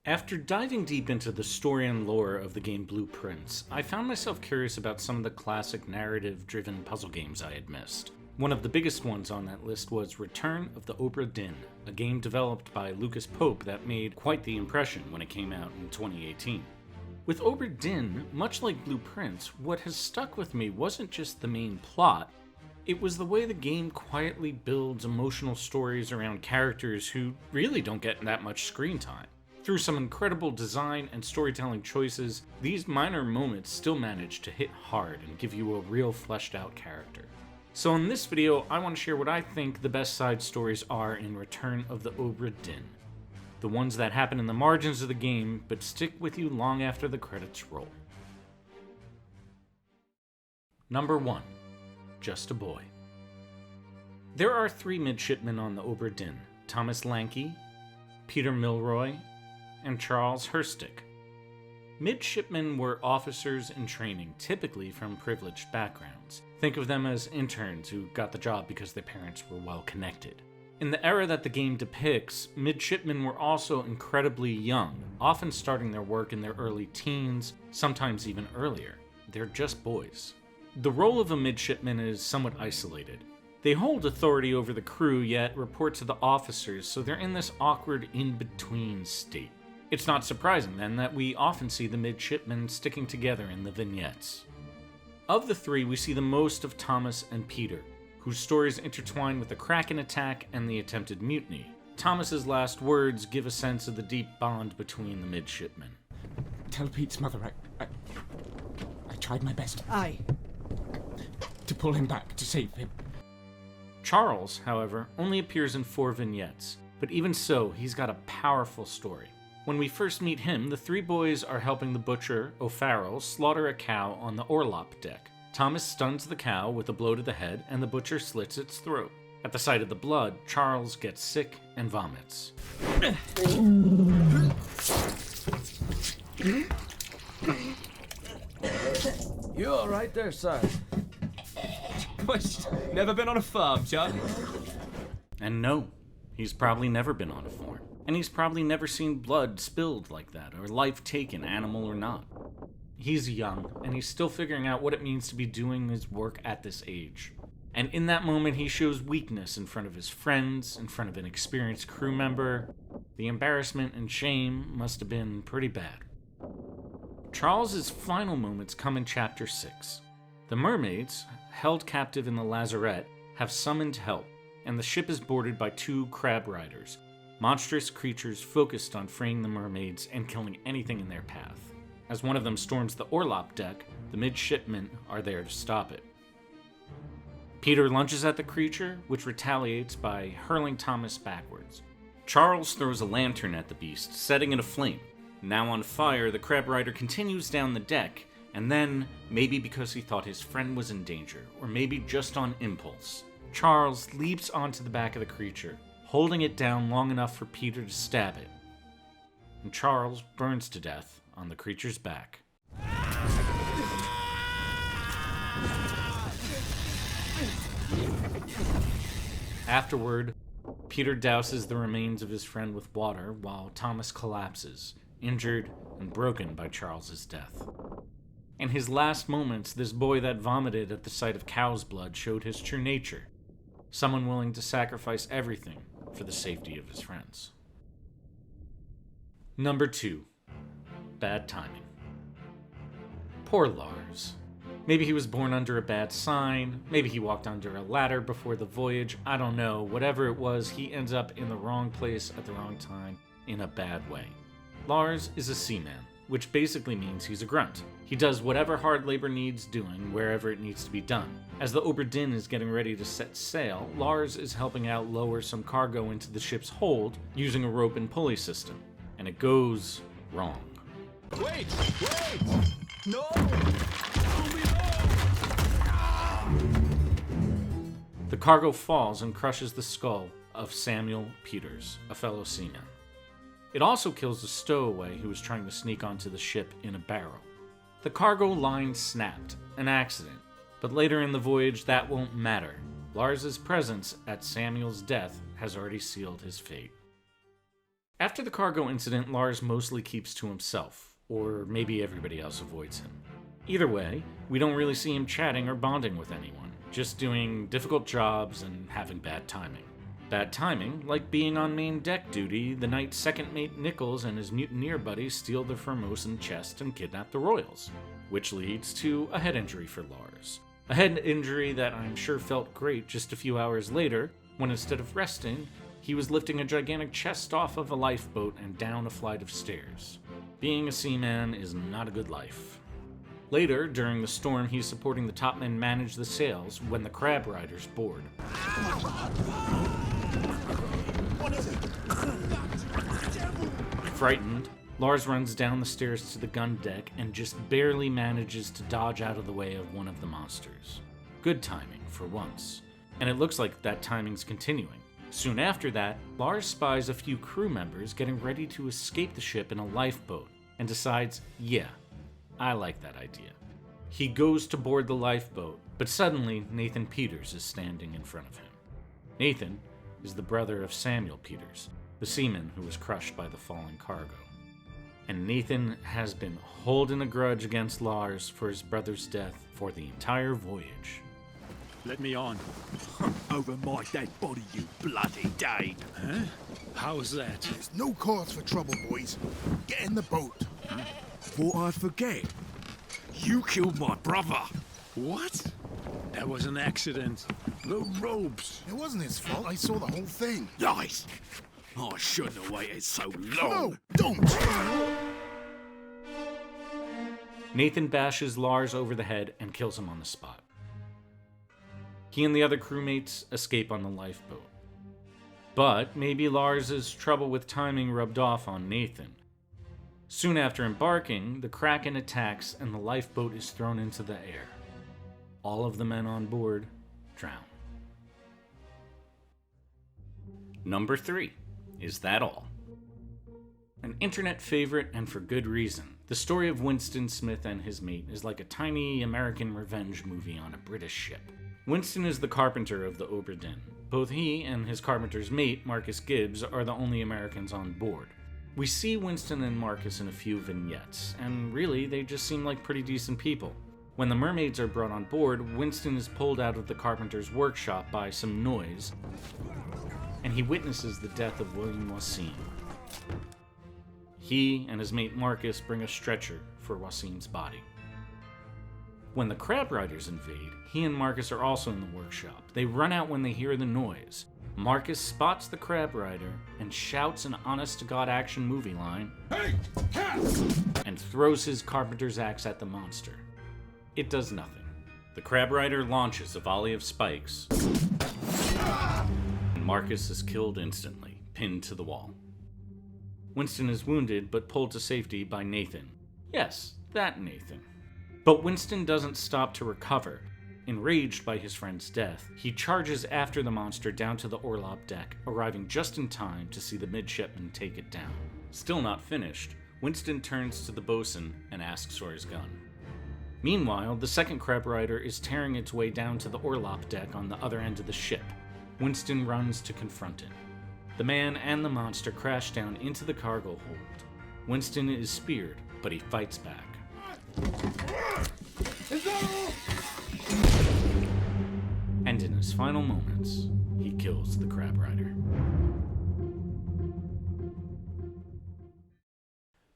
After diving deep into the story and lore of the game Blueprints, I found myself curious about some of the classic narrative-driven puzzle games I had missed. One of the biggest ones on that list was Return of the Obra Dinn, a game developed by Lucas Pope that made quite the impression when it came out in 2018. With Obra Dinn, much like Blueprints, what has stuck with me wasn't just the main plot, it was the way the game quietly builds emotional stories around characters who really don't get that much screen time. Through some incredible design and storytelling choices, these minor moments still manage to hit hard and give you a real fleshed out character. So in this video, I want to share what I think the best side stories are in Return of the Obra Dinn. The ones that happen in the margins of the game, but stick with you long after the credits roll. Number 1. Just a Boy. There are 3 midshipmen on the Obra Dinn: Thomas Lanky, Peter Milroy, and Charles Herstick. Midshipmen were officers in training, typically from privileged backgrounds. Think of them as interns who got the job because their parents were well connected. In the era that the game depicts, midshipmen were also incredibly young, often starting their work in their early teens, sometimes even earlier. They're just boys. The role of a midshipman is somewhat isolated. They hold authority over the crew, yet report to the officers, so they're in this awkward in-between state. It's not surprising, then, that we often see the midshipmen sticking together in the vignettes. Of the 3, we see the most of Thomas and Peter, whose stories intertwine with the Kraken attack and the attempted mutiny. Thomas's last words give a sense of the deep bond between the midshipmen. Tell Pete's mother I tried my best. Aye. To pull him back, to save him. Charles, however, only appears in 4 vignettes, but even so, he's got a powerful story. When we first meet him, the 3 boys are helping the butcher, O'Farrell, slaughter a cow on the orlop deck. Thomas stuns the cow with a blow to the head, and the butcher slits its throat. At the sight of the blood, Charles gets sick and vomits. You all right there, sir? What? Never been on a farm, Charlie? And no, he's probably never been on a farm. And he's probably never seen blood spilled like that, or life taken, animal or not. He's young, and he's still figuring out what it means to be doing his work at this age. And in that moment, he shows weakness in front of his friends, in front of an experienced crew member. The embarrassment and shame must have been pretty bad. Charles's final moments come in Chapter 6. The mermaids, held captive in the lazarette, have summoned help, and the ship is boarded by 2 crab riders, monstrous creatures focused on freeing the mermaids and killing anything in their path. As one of them storms the orlop deck, the midshipmen are there to stop it. Peter lunges at the creature, which retaliates by hurling Thomas backwards. Charles throws a lantern at the beast, setting it aflame. Now on fire, the crab rider continues down the deck, and then, maybe because he thought his friend was in danger, or maybe just on impulse, Charles leaps onto the back of the creature, holding it down long enough for Peter to stab it. And Charles burns to death on the creature's back. Afterward, Peter douses the remains of his friend with water while Thomas collapses, injured and broken by Charles's death. In his last moments, this boy that vomited at the sight of cow's blood showed his true nature, someone willing to sacrifice everything for the safety of his friends. Number 2. Bad timing. Poor Lars. Maybe he was born under a bad sign, maybe he walked under a ladder before the voyage, I don't know. Whatever it was, he ends up in the wrong place at the wrong time in a bad way. Lars is a seaman, which basically means he's a grunt. He does whatever hard labor needs doing, wherever it needs to be done. As the Obra Dinn is getting ready to set sail, Lars is helping out lower some cargo into the ship's hold using a rope and pulley system. And it goes wrong. Wait! No! Tell me no! The cargo falls and crushes the skull of Samuel Peters, a fellow seaman. It also kills a stowaway who was trying to sneak onto the ship in a barrel. The cargo line snapped, an accident, but later in the voyage that won't matter. Lars's presence at Samuel's death has already sealed his fate. After the cargo incident, Lars mostly keeps to himself, or maybe everybody else avoids him. Either way, we don't really see him chatting or bonding with anyone, just doing difficult jobs and having bad timing. Bad timing, like being on main deck duty the night second mate Nichols and his mutineer buddies steal the Formosan chest and kidnap the royals, which leads to a head injury for Lars. A head injury that I'm sure felt great just a few hours later, when instead of resting, he was lifting a gigantic chest off of a lifeboat and down a flight of stairs. Being a seaman is not a good life. Later, during the storm, he's supporting the top men manage the sails when the crab riders board. Frightened, Lars runs down the stairs to the gun deck and just barely manages to dodge out of the way of one of the monsters. Good timing, for once. And it looks like that timing's continuing. Soon after that, Lars spies a few crew members getting ready to escape the ship in a lifeboat and decides, yeah, I like that idea. He goes to board the lifeboat, but suddenly Nathan Peters is standing in front of him. Nathan is the brother of Samuel Peters, the seaman who was crushed by the falling cargo. And Nathan has been holding a grudge against Lars for his brother's death for the entire voyage. Let me on. Over my dead body, you bloody Dane. Huh? How's that? There's no cause for trouble, boys. Get in the boat. Thought I'd forget. You killed my brother. What? That was an accident. The robes. It wasn't his fault. I saw the whole thing. Lies. I shouldn't have waited so No, long. don't! Nathan bashes Lars over the head and kills him on the spot. He and the other crewmates escape on the lifeboat. But maybe Lars' trouble with timing rubbed off on Nathan. Soon after embarking, the Kraken attacks and the lifeboat is thrown into the air. All of the men on board drown. Number 3. Is that all? An internet favorite, and for good reason. The story of Winston Smith and his mate is like a tiny American revenge movie on a British ship. Winston is the carpenter of the Obra Dinn. Both he and his carpenter's mate, Marcus Gibbs, are the only Americans on board. We see Winston and Marcus in a few vignettes, and really, they just seem like pretty decent people. When the mermaids are brought on board, Winston is pulled out of the carpenter's workshop by some noise, and he witnesses the death of William Wasim. He and his mate Marcus bring a stretcher for Wasim's body. When the crab riders invade, he and Marcus are also in the workshop. They run out when they hear the noise. Marcus spots the crab rider and shouts an honest-to-God action movie line, "Hey, cats!" and throws his carpenter's axe at the monster. It does nothing. The crab rider launches a volley of spikes, and Marcus is killed instantly, pinned to the wall. Winston is wounded but pulled to safety by Nathan. Yes, that Nathan. But Winston doesn't stop to recover. Enraged by his friend's death, he charges after the monster down to the orlop deck, arriving just in time to see the midshipman take it down. Still not finished, Winston turns to the bosun and asks for his gun. Meanwhile, the second crab rider is tearing its way down to the orlop deck on the other end of the ship. Winston runs to confront it. The man and the monster crash down into the cargo hold. Winston is speared, but he fights back. And in his final moments, he kills the crab rider.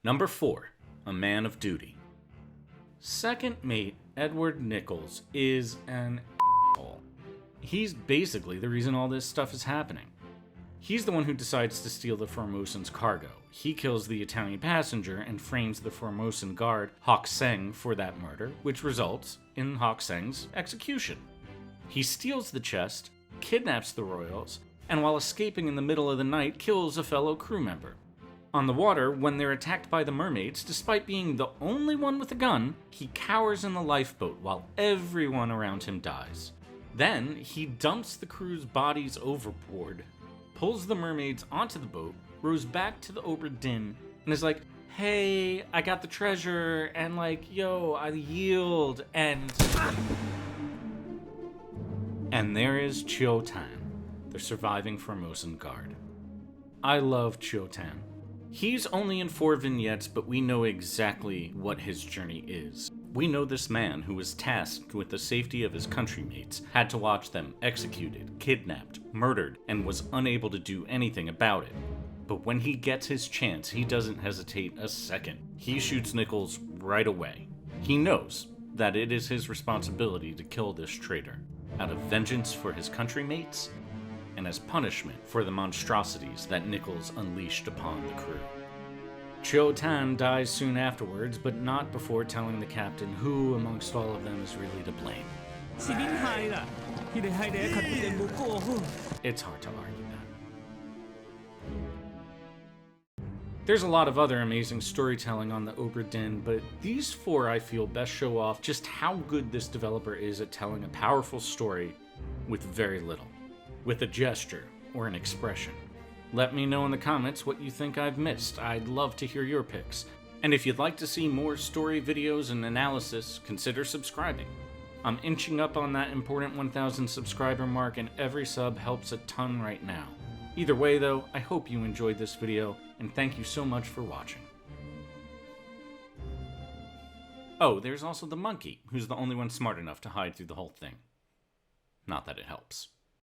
Number 4. A man of duty. Second mate Edward Nichols is an asshole. He's basically the reason all this stuff is happening. He's the one who decides to steal the Formosan's cargo. He kills the Italian passenger and frames the Formosan guard, Hawk Seng, for that murder, which results in Hawk Seng's execution. He steals the chest, kidnaps the royals, and while escaping in the middle of the night, kills a fellow crew member. On the water, when they're attacked by the mermaids, despite being the only one with a gun, he cowers in the lifeboat while everyone around him dies. Then, he dumps the crew's bodies overboard, pulls the mermaids onto the boat, rows back to the Obra Dinn, and is like, "Hey, I got the treasure," and like, "Yo, I yield," and there is Chiu Tan, the surviving Formosan guard. I love Chio-tan. He's only in 4 vignettes, but we know exactly what his journey is. We know this man who was tasked with the safety of his countrymates had to watch them executed, kidnapped, murdered, and was unable to do anything about it. But when he gets his chance, he doesn't hesitate a second. He shoots Nichols right away. He knows that it is his responsibility to kill this traitor, out of vengeance for his countrymates and as punishment for the monstrosities that Nichols unleashed upon the crew. Chio-tan dies soon afterwards, but not before telling the captain who amongst all of them is really to blame. It's hard to argue that. There's a lot of other amazing storytelling on the Obra Dinn, but these 4 I feel best show off just how good this developer is at telling a powerful story with very little, with a gesture or an expression. Let me know in the comments what you think I've missed. I'd love to hear your picks. And if you'd like to see more story videos and analysis, consider subscribing. I'm inching up on that important 1,000 subscriber mark, and every sub helps a ton right now. Either way though, I hope you enjoyed this video, and thank you so much for watching. Oh, there's also the monkey, who's the only one smart enough to hide through the whole thing. Not that it helps.